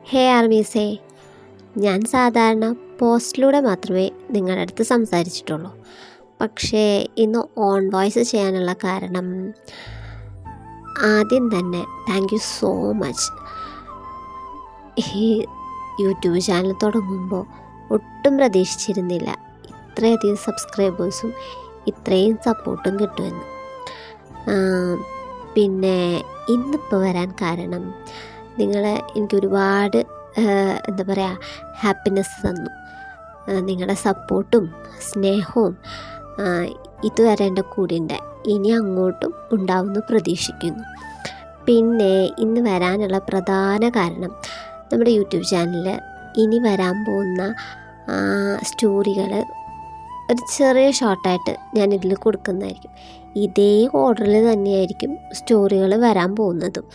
ഹേ ആർമീസേ, ഞാൻ സാധാരണ പോസ്റ്റിലൂടെ മാത്രമേ നിങ്ങളുടെ അടുത്ത് സംസാരിച്ചിട്ടുള്ളൂ. പക്ഷേ ഇന്ന് ഓൺ വോയിസ് ചെയ്യാനുള്ള കാരണം, ആദ്യം തന്നെ താങ്ക് യു സോ മച്ച്. ഈ യൂട്യൂബ് ചാനൽ തുടങ്ങുമ്പോൾ ഒട്ടും പ്രതീക്ഷിച്ചിരുന്നില്ല ഇത്രയധികം സബ്സ്ക്രൈബേഴ്സും ഇത്രയും സപ്പോർട്ടും കിട്ടുമെന്ന്. പിന്നെ ഇന്നിപ്പോൾ വരാൻ കാരണം, നിങ്ങൾ എനിക്കൊരുപാട് എന്താ പറയുക ഹാപ്പിനെസ് തന്നു. നിങ്ങളുടെ സപ്പോർട്ടും സ്നേഹവും ഇതുവരെ എൻ്റെ കൂടെ ഉണ്ട്, ഇനി അങ്ങോട്ടും ഉണ്ടാവുമെന്ന് പ്രതീക്ഷിക്കുന്നു. പിന്നെ ഇന്ന് വരാനുള്ള പ്രധാന കാരണം, നമ്മുടെ യൂട്യൂബ് ചാനലിൽ ഇനി വരാൻ പോകുന്ന സ്റ്റോറികൾ ഒരു ചെറിയ ഷോർട്ടായിട്ട് ഞാനിതിൽ കൊടുക്കുന്നതായിരിക്കും. ഇതേ ഓർഡറിൽ തന്നെയായിരിക്കും സ്റ്റോറികൾ വരാൻ പോകുന്നതും.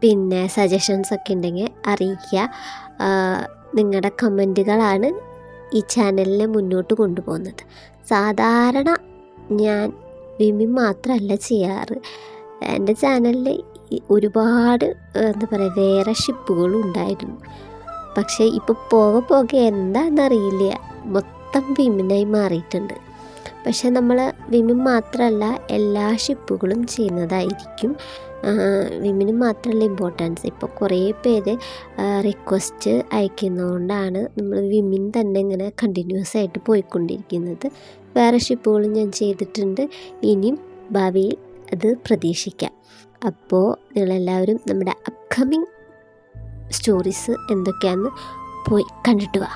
പിന്നെ സജഷൻസൊക്കെ ഉണ്ടെങ്കിൽ അറിയിക്കുക. നിങ്ങളുടെ കമൻറ്റുകളാണ് ഈ ചാനലിനെ മുന്നോട്ട് കൊണ്ടുപോകുന്നത്. സാധാരണ ഞാൻ വിമി മാത്രമല്ല ചെയ്യാറ്. എൻ്റെ ചാനലിൽ ഒരുപാട് എന്താ പറയുക വേറെ ഷിപ്പുകളും ഉണ്ടായിരുന്നു. പക്ഷേ ഇപ്പോൾ പോകെ പോകെ എന്താണെന്നറിയില്ല, മൊത്തം വിമിനായി മാറിയിട്ടുണ്ട്. പക്ഷേ നമ്മൾ വിമി മാത്രമല്ല എല്ലാ ഷിപ്പുകളും ചെയ്യുന്നതായിരിക്കും. വിമിന് മാത്രമല്ല ഇമ്പോർട്ടൻസ്. ഇപ്പോൾ കുറേ പേര് റിക്വസ്റ്റ് അയക്കുന്നതുകൊണ്ടാണ് നമ്മൾ വിമിൻ തന്നെ ഇങ്ങനെ കണ്ടിന്യൂസ് ആയിട്ട് പോയിക്കൊണ്ടിരിക്കുന്നത്. വേറെ ഷിപ്പുകളും ഞാൻ ചെയ്തിട്ടുണ്ട്, ഇനിയും ഭാവിയിൽ അത് പ്രതീക്ഷിക്കാം. അപ്പോൾ നിങ്ങളെല്ലാവരും നമ്മുടെ അപ്കമിങ് സ്റ്റോറീസ് എന്തൊക്കെയാണെന്ന് പോയി കണ്ടിട്ട് വാ.